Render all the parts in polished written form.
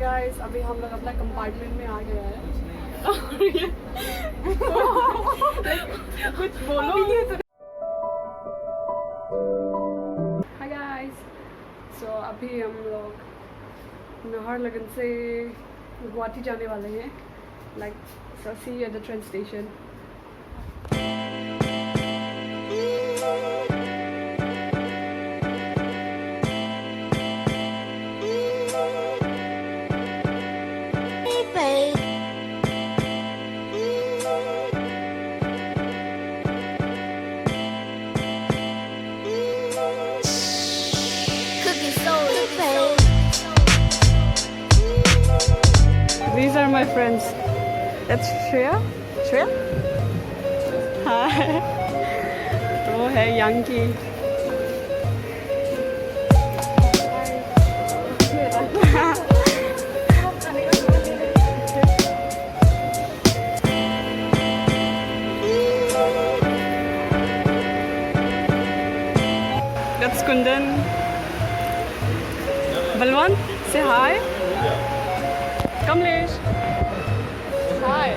Guys अभी हम लोग अपना कंपार्टमेंट में आ गए हैं कुछ बोलोगे तो। हाय गाइस, सो अभी हम लोग नाहरलगुन से गुवाहाटी जाने वाले हैं। Like so see you at the train station. These are my friends. That's Shreya. Shreya? Hi. वो है Yankee. That's Kundan. Balwan, say hi. Kamlesh. Hi.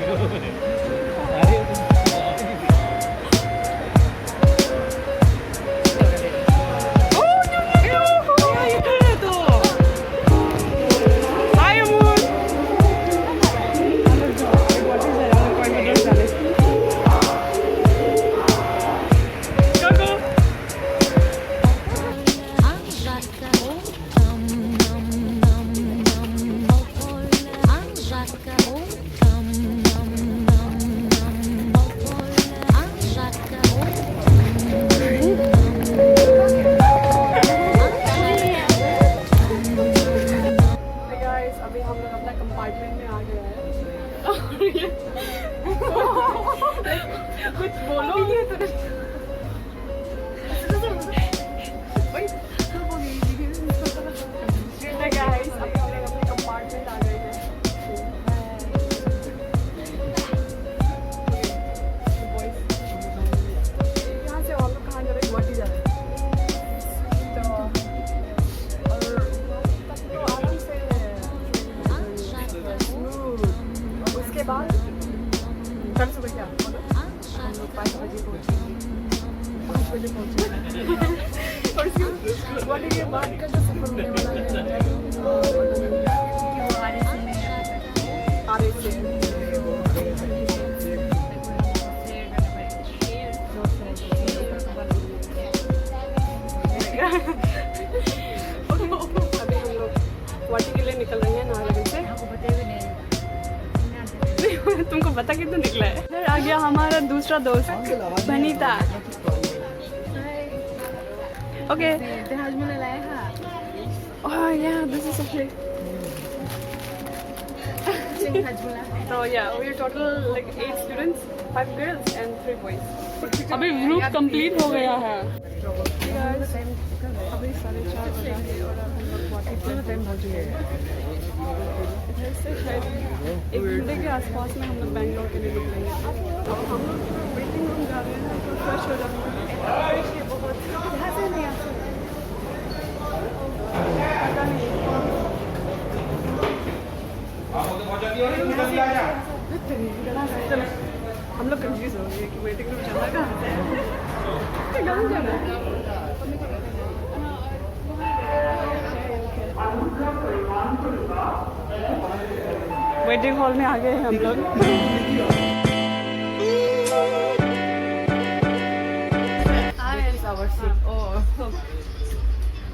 कुछ बोलोगे तो। गाइस अभी हम लोग अपने कंपार्टमेंट आ गए हैं। यहाँ से और लोग कहाँ जा रहे हैं? गुवाहाटी जा रहे हैं। तो और तक तो आराम से उसके बाद कल सुबह क्या बोलो? हम लोग 5 बजे पहुँचेंगे। और उसके गुवाहाटी के बाद का जो सफर होने वाला है अभी हम लोग गुवाहाटी के लिए निकल रहे हैं नाहरलगुन से। तुमको पता कितना निकला है? इधर आ गया हमारा दूसरा दोस्त Banita. Okay oh yeah, this is okay. So yeah, we are total like 8 students, 5 girls and 3 boys. अभी ग्रुप कंप्लीट हो गया है। अभी 4:30 बजा है और हम लोग गुवाहाटी के टाइम पहुँच गए हैं। इधर से शायद 1 घंटे के आसपास में हम लोग बैंगलोर के लिए निकलेंगे। अब हम लोग वेटिंग रूम जा रहे हैं तो फ्रेश हो जाएंगे। बहुत यहाँ से नहीं आ सकते। हम लोग कंफ्यूज हो गए कि वेटिंग रूम जाना कहाँ से है। कहाँ जाना है? वेटिंग हॉल में आ गए हैं हम लोग।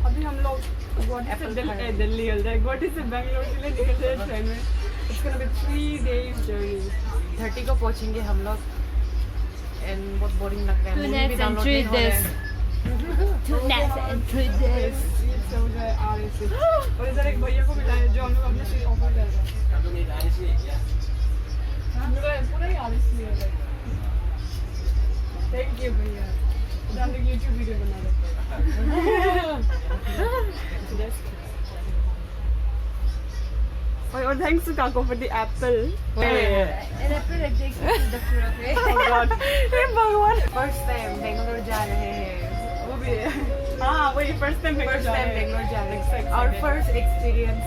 अभी हम लोग दिल्ली गुवाहाटी से बेंगलोर के लिए निकल रहे हैं ट्रेन में। It's gonna be 3 days journey. 30 को पहुंचेंगे हम लोग। एंड बहुत बोरिंग लग रहा है। 2 nights and 3 days. 2 nights and 3 days. और इधर एक भैया को मिला है जो हम लोग अपने से ऑफर कर रहे हैं। पूरा ही आरएससी है। थैंक यू भैया। हम लोग यूट्यूब वीडियो बना रहे हैं। और थैंक्स टू काको for the apple. And I feel like they give the fruit. God हे भगवान। फर्स्ट टाइम बेंगलोर जा रहे हैं। वो भी है। हाँ वही फर्स्ट टाइम बेंगलोर जा रहे हैं। हैं। और फर्स्ट एक्सपीरियंस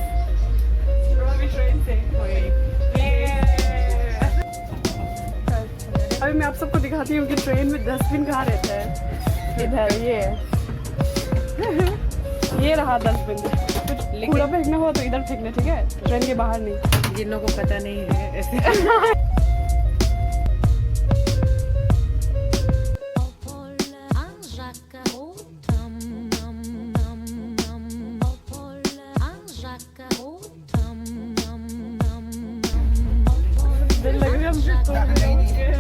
आप सबको दिखाती हूँ कि ट्रेन में डस्टबिन कहाँ रहता है। इधर ये रहा डस्टबिन। कुछ कूड़ा फेंकना हो तो इधर फेंकना, ठीक है, ट्रेन के बाहर नहीं। जिन लोगों को पता नहीं है ऐसे लग रही है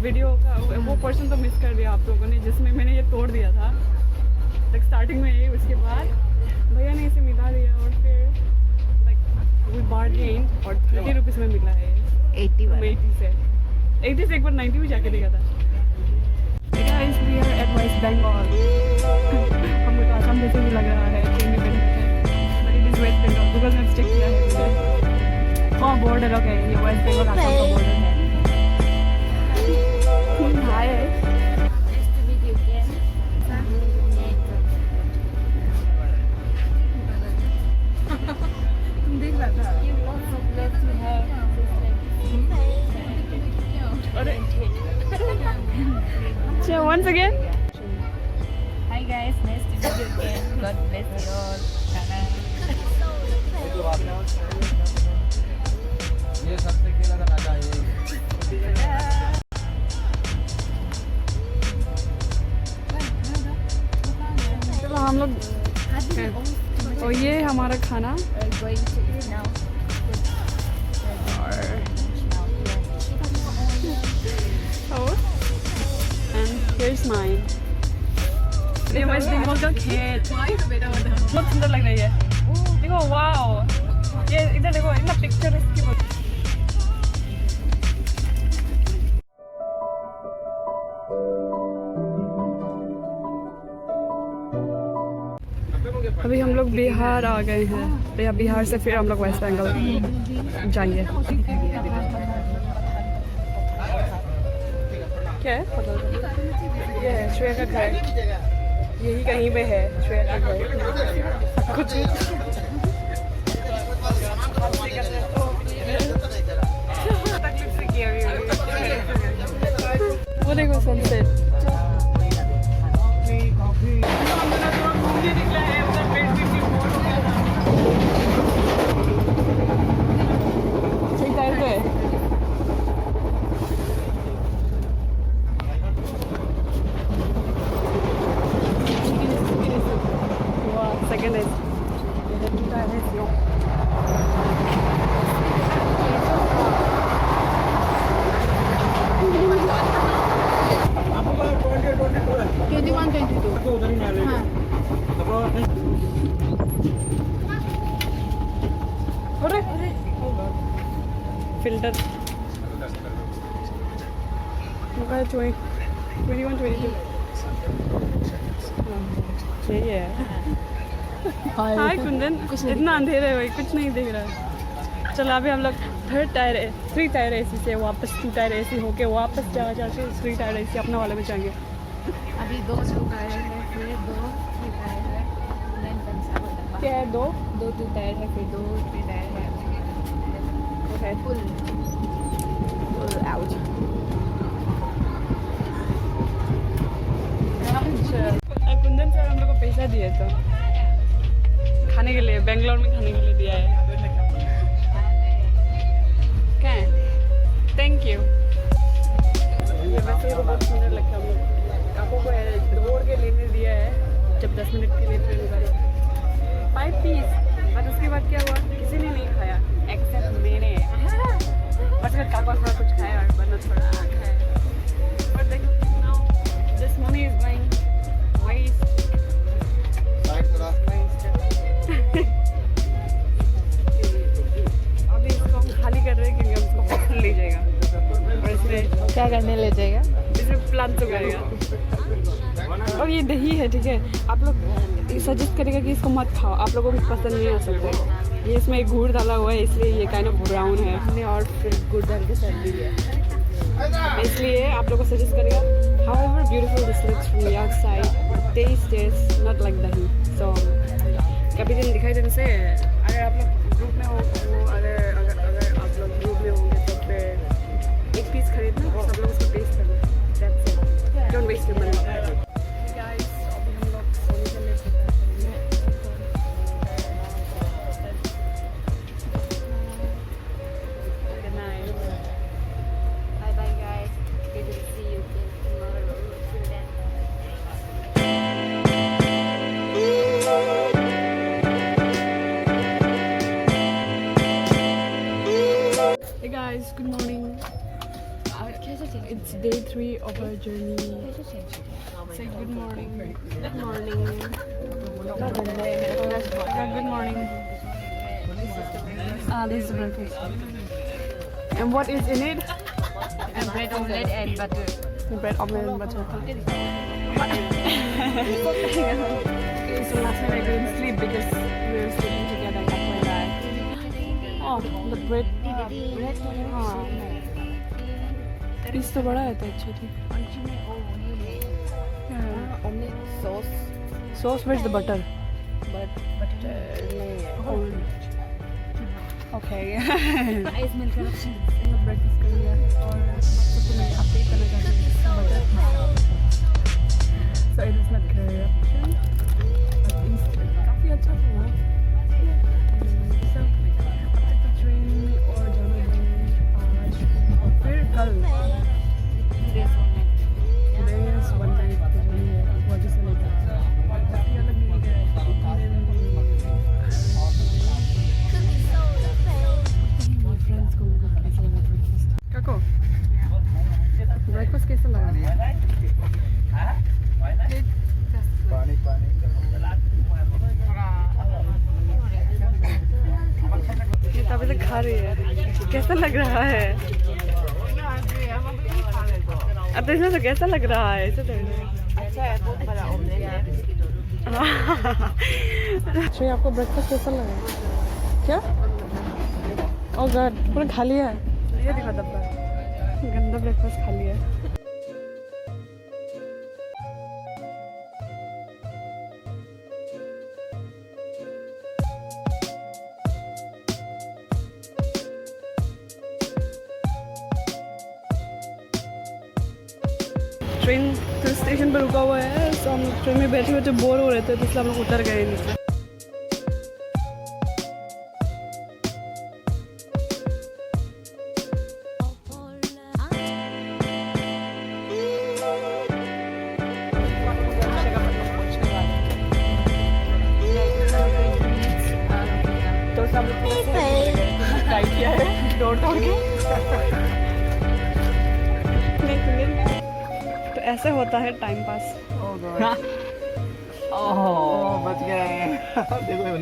वीडियो का वो पोर्शन तो मिस कर दिया आप लोगों ने जिसमें मैंने ये तोड़ दिया था लाइक स्टार्टिंग में ये, उसके बाद भैया ने इसे मिला दिया और फिर लाइक वी बार्गेन और 30 रुपीज़ में मिला है 80 से 80 से एक बार 90 भी जाके देखा था। Guys, we are at West Bengal. हमको तो आसाम जैसे भी लग रहा है ट्रेन में बैठे हैं, but it is West Bengal because मैंने चेक किया है। हाँ बॉर्डर ओके, ये वेस्ट बंगाल आसाम का बॉर्डर है। हाय तुम देख रहा था अरे अच्छा once again Hi guys, nice to meet you again. God bless you all. ये सबसे खेला था राजा ये चलो हम लोग और ये हमारा खाना Going to eat now. और and here's mine. ये वेस्ट बंगाल का खेत बहुत सुंदर लग रही है। देखो वाओ, ये इधर देखो इतना पिक्चर इसकी अभी हम लोग बिहार आ गए हैं, तो बिहार से फिर हम लोग वेस्ट बंगाल जाएंगे। क्या है पता नहीं। ये है श्रेया का घर, यही कहीं पे है श्रेया का घर। कुछ वो देखो सनसेट। Second is filter 21, 22 यही है। हाय कुंदन, इतना अंधेरा है भाई, कुछ नहीं दिख रहा है। चलो अभी हम लोग 3 टायर एसी से वापस 2 टायर एसी होके वापस जाके 3 टायर एसी अपना वाले में जाएंगे। अभी 2 टायर है, फिर 2 टायर है, क्या है 2 टायर है, फिर 2 टायर है। Okay full out. Kundan sir हम लोग को पैसा दिए तो खाने के लिए, बेंगलोर में खाने के लिए दिया है। क्या है? Thank you. ये वैसे तो बहुत सुंदर लगता है। हम लोग आपको को दौड़ के लेने दिया है जब 10 मिनट के लिए ट्रेन का 5 पीस। और उसके बाद क्या हुआ, किसी ने नहीं खाया एक्सेप्ट मैंने। और फिर काका थोड़ा कुछ खाया और बना थोड़ा खाया। और देखो now this money is going waste. अभी इसको हम खाली कर रहे हैं क्योंकि हम इसको हॉस्टल ले जाएगा और इसमें क्या करने ले जाएगा? इसमें प्लांट उगाएगा। और ये दही है, ठीक है, आप लोग सजेस्ट करेगा कि इसको मत खाओ, आप लोगों को पसंद नहीं आ सकता। ये इसमें एक गुड़ डाला हुआ है इसलिए ये काइंड ऑफ ब्राउन है। हमने और फिर गुड़ डाल के सर्दी दिया, इसलिए आप लोगों को सजेस्ट करेगा However beautiful this looks from the outside, the taste is not like dahi. So कभी दिन दिखाई दिन से अगर आप लोग ग्रुप में हो वो अगर आप लोग ग्रुप में होंगे तो फिर एक पीस खरीदना सब लोग उसको टेस्ट करना. That's it. Don't waste your money. Guys, अभी हम लोग सोने के लिए Good night. Bye bye guys. We will see you again tomorrow. Till then. Hey guys, good morning. It's day 3 of our journey. Say good morning. Good morning. Good morning. This is the breakfast. And what is in it? And bread omelette and butter. Bread omelette and butter. So last night I couldn't sleep because we were sleeping together. That's why that. Oh, the bread. हाँ. Piece तो बड़ा है तो अच्छा थी. Sauce, where's the butter? Butter नहीं है. Okay. Ice milk correction. breakfast कर लिया और सबको मैं अपडेट करना चाहती हूँ butter. So it is not corruption. But instant काफी अच्छा हुआ. So अब तक तो ट्रेन और जाना है आज और फिर कल. Today is one night की journey है. वजह से लेकर काफी अलग नहीं है. Friends को कैसा लगा breakfast? काको breakfast कैसा लगा? ये तभी से खा रही है. कैसा लग रहा है? अब तो इसमें तो कैसा लग रहा है? ऐसे तो अच्छा है, बहुत बड़ा ऑमलेट है. श्रेय आपको ब्रेकफास्ट कैसा लगा? क्या? ओह गॉड, पूरा खा लिया है. ये दिखा डब्बा. गंदा ब्रेकफास्ट खा लिया है. ट्रेन तो स्टेशन पर रुका हुआ है. तो हम लोग ट्रेन में बैठे बैठे बोर हो रहे थे तो इसलिए हम लोग उतर गए नीचे. तो सब टाइट किया है डोर तोड़ के. तो ऐसे होता है टाइम पास. ओह बच गए. देखो ये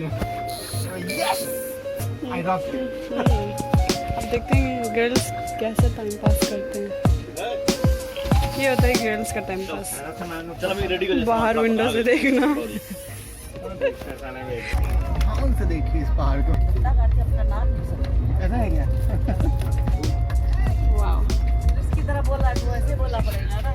यस आई रॉक. अब देखते हैं गर्ल्स कैसे टाइम पास करते हैं. ये होता है गर्ल्स का टाइम पास. चलो मैं रेडी कर. बाहर विंडो से देखना. कौन से देखिए इस पहाड़ को. ऐसा है क्या? वाओ. इसकी तरह बोला तो ऐसे बोला पड़ेगा ना.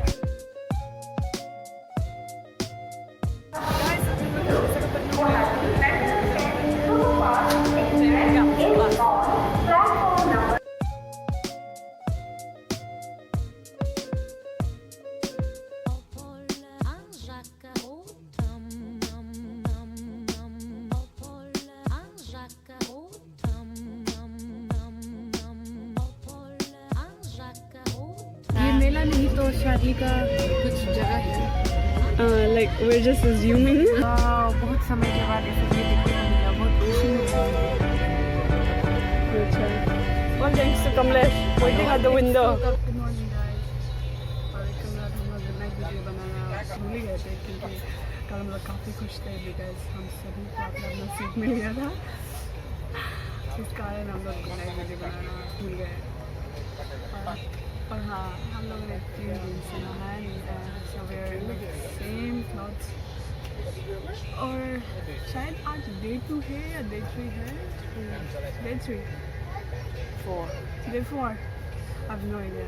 ये मेला नहीं तो शादी का कुछ जगह है. Like we're just assuming. बहुत समय के बाद ऐसे ये देखने को मिला. बहुत खुशी मिली. अच्छा. Well, thanks to Kamlesh pointing at the window. Good morning guys. और कल रात हम लोग गुड नाइट वीडियो बनाना भूल ही गए थे क्योंकि कल हम लोग काफ़ी खुश थे बिकॉज हम सभी को अपना अपना सीट मिल गया था. इस कारण हम लोग गुड नाइट वीडियो बनाना भूल गए. और हाँ, हम लोगों ने 3 दिन से नहाया नहीं था. So we are in the same clothes. और शायद आज डे 2 है या डे 3 है. Day 3 4. Day 4. I have no idea.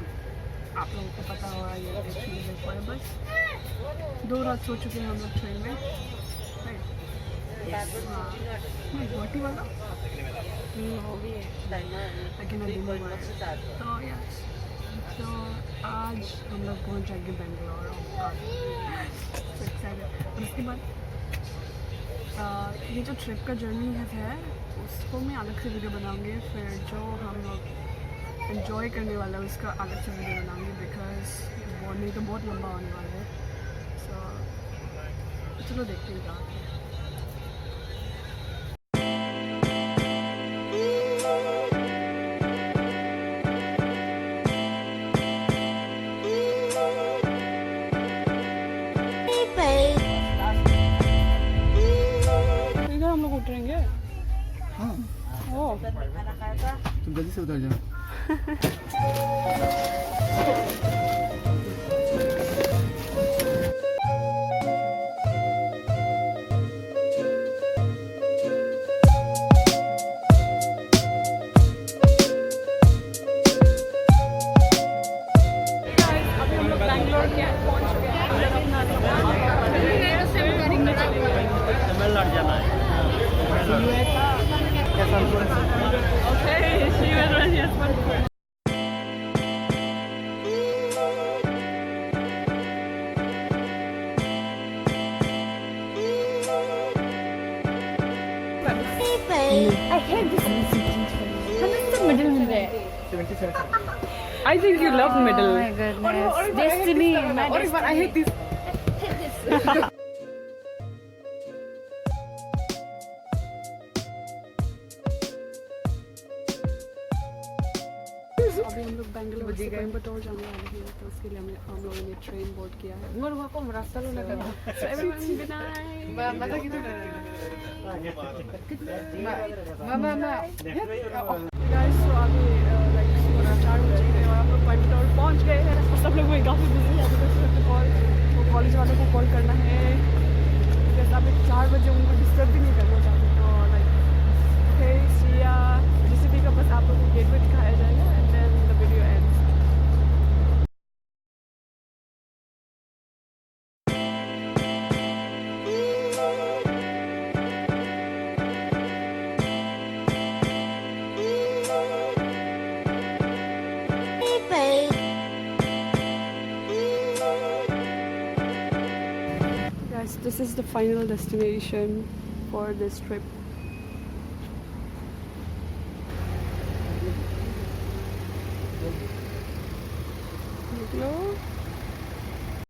आप लोगों को पता होगा ये एक्चुअली देखो है बस 2 रात सो चुके हैं हम लोग ट्रेन में। गुवाहाटी वाला हो गई लेकिन अभी तो यस तो आज हम लोग पहुँच जाएंगे बेंगलोर और उसके बाद ये जो ट्रिप का जर्नी है उसको मैं अलग से वीडियो बनाऊंगी। फिर जो हम लोग एंजॉय करने वाला है उसका अलग से वीडियो बनाऊंगी बिकॉज वो नहीं तो बहुत लंबा होने वाला है। सो चलो देखते हैं क्या होता है। इधर हम लोग उतरेंगे। हाँ ओ तुम जल्दी से उतर जाओ। अभी हम लोग बैंगलोर के पहुंच चुके हैं। तमिलनाडु जाना है। Okay, she was running as well. I hate this middle में है. I think you love middle. Oh my goodness. Destiny. My destiny. I hate this. अभी हम लोग बेंगलोर से कोयम्बटूर जाने वाले हैं तो उसके लिए हम लोगों ने ट्रेन बोर्ड किया है। Ngor ko merasa lu nak. So everyone good night. Mata gitu. Mama. Guys, so अभी like सुबह 4 बजे हैं और हम लोग कोयम्बटूर पहुंच गए हैं। सब लोग वही काफ़ी बिजी है अभी तो कॉलेज वालों को कॉल करना है जैसे अभी 4 बजे उनको डिस्टर्ब भी नहीं करना चाहते तो लाइक ओके सी या GCT का बस आप लोगों को गेटवे दिखाया जाएगा and then the video ends. Guys, this is the final destination for this trip. Hello.